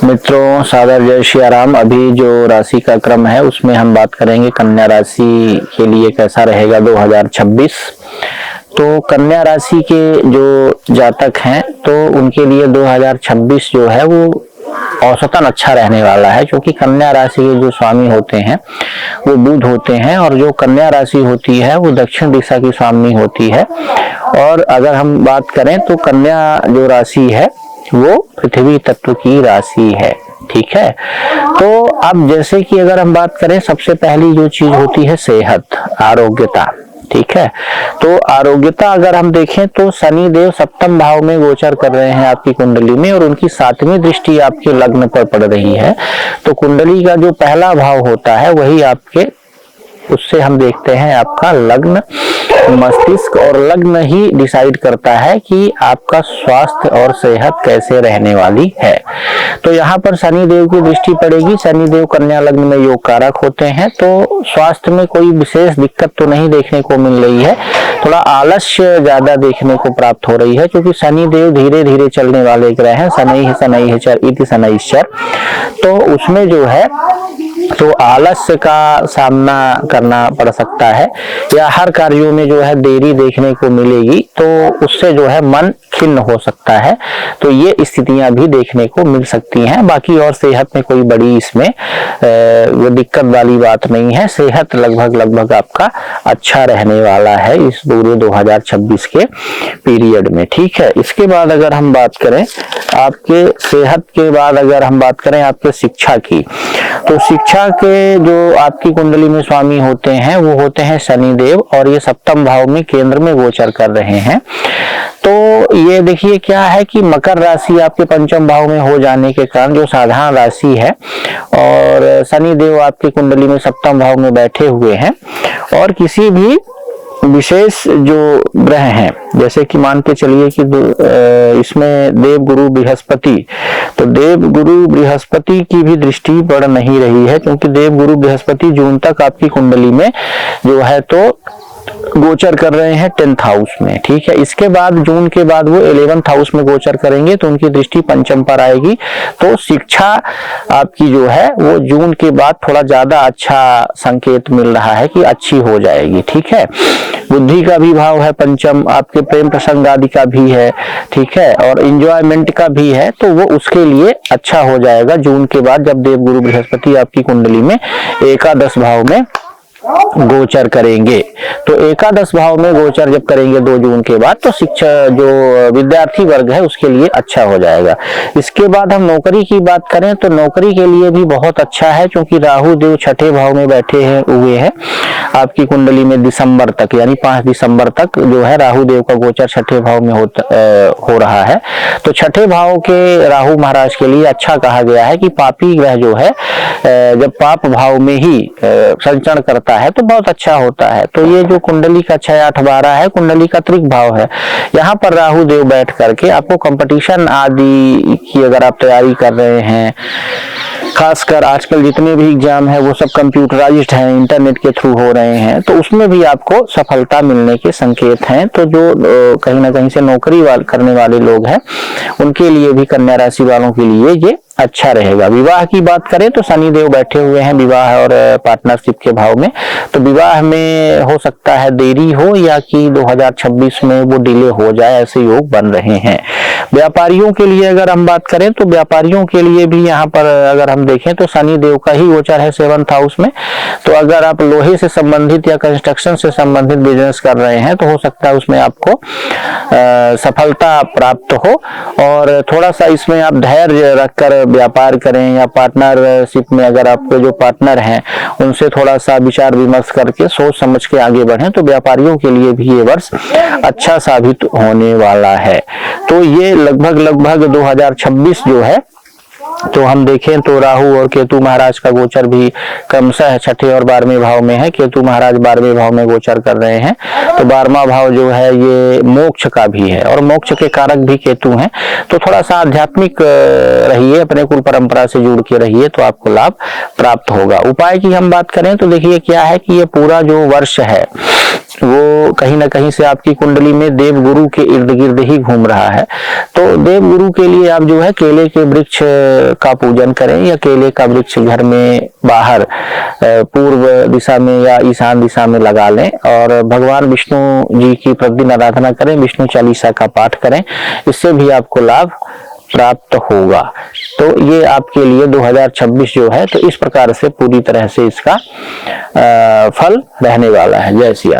मित्रों, सादर जय श्री राम। अभी जो राशि का क्रम है उसमें हम बात करेंगे कन्या राशि के लिए कैसा रहेगा 2026। तो कन्या राशि के जो जातक हैं तो उनके लिए 2026 जो है वो औसतन अच्छा रहने वाला है, क्योंकि कन्या राशि के जो स्वामी होते हैं वो बुध होते हैं और जो कन्या राशि होती है वो दक्षिण दिशा की स्वामी होती है। और अगर हम बात करें तो कन्या जो राशि है वो पृथ्वी तत्व की राशि है। ठीक है, तो अब जैसे कि अगर हम बात करें, सबसे पहली जो चीज होती है सेहत, आरोग्यता। ठीक है, तो आरोग्यता अगर हम देखें तो शनि देव सप्तम भाव में गोचर कर रहे हैं आपकी कुंडली में, और उनकी 7वीं दृष्टि आपके लग्न पर पड़ रही है। तो कुंडली का जो पहला भाव होता है वही आपके, उससे हम देखते हैं आपका लग्न, मस्तिष्क, और लग्न ही डिसाइड करता है कि आपका स्वास्थ्य और सेहत कैसे रहने वाली है। तो यहाँ पर शनि देव की दृष्टि पड़ेगी। शनि देव कन्या लग्न में योग कारक होते हैं, तो स्वास्थ्य में कोई विशेष दिक्कत तो नहीं देखने को मिल रही है। थोड़ा आलस्य ज्यादा देखने को प्राप्त हो रही है, क्योंकि शनि देव धीरे धीरे चलने वाले ग्रह हैं। शनैश्चर इति शनैश्चर, तो उसमें जो है तो आलस्य का सामना करना पड़ सकता है, या हर कार्यों में जो है देरी देखने को मिलेगी, तो उससे जो है मन खिन्न हो सकता है। तो ये स्थितियां भी देखने को मिल सकती हैं। बाकी और सेहत में कोई बड़ी इसमें वो दिक्कत वाली बात नहीं है। सेहत लगभग आपका अच्छा रहने वाला है इस पूरे 2026 के पीरियड में। ठीक है, इसके बाद अगर हम बात करें आपके सेहत के बाद, अगर हम बात करें आपके शिक्षा की, तो शिक्षा के जो आपकी कुंडली में स्वामी होते हैं वो होते हैं शनि देव, और ये सप्तम भाव में केंद्र में गोचर कर रहे हैं। तो ये देखिए क्या है कि मकर राशि आपके पंचम भाव में हो जाने के कारण जो साधारण राशि है, और शनि देव आपकी कुंडली में सप्तम भाव में बैठे हुए हैं, और किसी भी विशेष जो ग्रह हैं, जैसे कि मान के चलिए कि इसमें देव गुरु बृहस्पति, तो देव गुरु बृहस्पति की भी दृष्टि पड़ नहीं रही है, क्योंकि देव गुरु बृहस्पति जून तक आपकी कुंडली में जो है तो गोचर कर रहे हैं 10th हाउस में। ठीक है, इसके बाद जून के बाद वो 11th हाउस में गोचर करेंगे, तो उनकी दृष्टि पंचम पर आएगी। तो शिक्षा आपकी जो है वो जून के बाद थोड़ा ज्यादा अच्छा संकेत मिल रहा है कि अच्छी हो जाएगी। ठीक है, बुद्धि का भी भाव है पंचम, आपके प्रेम प्रसंग आदि का भी है। ठीक है, और इंजॉयमेंट का भी है, तो वो उसके लिए अच्छा हो जाएगा जून के बाद, जब देव गुरु बृहस्पति आपकी कुंडली में एकादश भाव में गोचर करेंगे। तो एकादश भाव में गोचर जब करेंगे 2 जून के बाद, तो शिक्षा जो विद्यार्थी वर्ग है उसके लिए अच्छा हो जाएगा। इसके बाद हम नौकरी की बात करें तो नौकरी के लिए भी बहुत अच्छा है, क्योंकि राहु देव 6ठे भाव में बैठे हुए हैं आपकी कुंडली में दिसंबर तक, यानी 5 दिसंबर तक जो है राहु देव का गोचर 6ठे भाव में हो रहा है। तो 6ठे भाव के राहु महाराज के लिए अच्छा कहा गया है कि पापी ग्रह जो है जब पाप भाव में ही संचरण करता है तो बहुत अच्छा होता है। तो ये जो कुंडली का 6, 8, 12 है, कुंडली का त्रिक भाव है, यहाँ पर राहु देव बैठ करके आपको कंपटीशन आदि की अगर आप तैयारी कर रहे हैं, खासकर आजकल जितने भी एग्जाम है वो सब कंप्यूटराइज्ड हैं, इंटरनेट के थ्रू हो रहे हैं, तो उसमें भी आपको सफलता मिलने के संकेत हैं। तो जो कहीं ना कहीं से नौकरी करने वाले लोग हैं उनके लिए भी, कन्या राशि वालों के लिए ये अच्छा रहेगा। विवाह की बात करें तो शनि देव बैठे हुए हैं विवाह और पार्टनरशिप के भाव में, तो विवाह में हो सकता है देरी हो, या कि 2026 में वो डिले हो जाए, ऐसे योग बन रहे हैं। व्यापारियों के लिए अगर हम बात करें तो व्यापारियों के लिए भी यहाँ पर अगर हम देखें तो शनि देव का ही गोचर है 7th हाउस में। तो अगर आप लोहे से संबंधित या कंस्ट्रक्शन से संबंधित बिजनेस कर रहे हैं तो हो सकता है उसमें आपको सफलता प्राप्त हो, और थोड़ा सा इसमें आप धैर्य रखकर व्यापार करें, या पार्टनरशिप में अगर आपके जो पार्टनर हैं उनसे थोड़ा सा विचार विमर्श करके सोच समझ के आगे बढ़ें, तो व्यापारियों के लिए भी ये वर्ष अच्छा साबित होने वाला है। तो ये लगभग 2026 जो है, तो हम देखें तो राहु और केतु महाराज का गोचर भी क्रमशः 6ठे और 12वें भाव में है। केतु महाराज 12वें भाव में गोचर कर रहे हैं, तो 12वां भाव जो है ये मोक्ष का भी है, और मोक्ष के कारक भी केतु हैं। तो थोड़ा सा आध्यात्मिक रहिए, अपने कुल परंपरा से जुड़ के रहिए, तो आपको लाभ प्राप्त होगा। उपाय की हम बात करें तो देखिए क्या है कि ये पूरा जो वर्ष है वो कहीं ना कहीं से आपकी कुंडली में देवगुरु के इर्द गिर्द ही घूम रहा है। तो देवगुरु के लिए आप जो है केले के वृक्ष का पूजन करें, या केले का वृक्ष घर में बाहर पूर्व दिशा में या ईशान दिशा में लगा लें, और भगवान विष्णु जी की प्रतिदिन आराधना करें, विष्णु चालीसा का पाठ करें, इससे भी आपको लाभ प्राप्त होगा। तो ये आपके लिए 2026 जो है तो इस प्रकार से पूरी तरह से इसका फल रहने वाला है। जय सिया राम।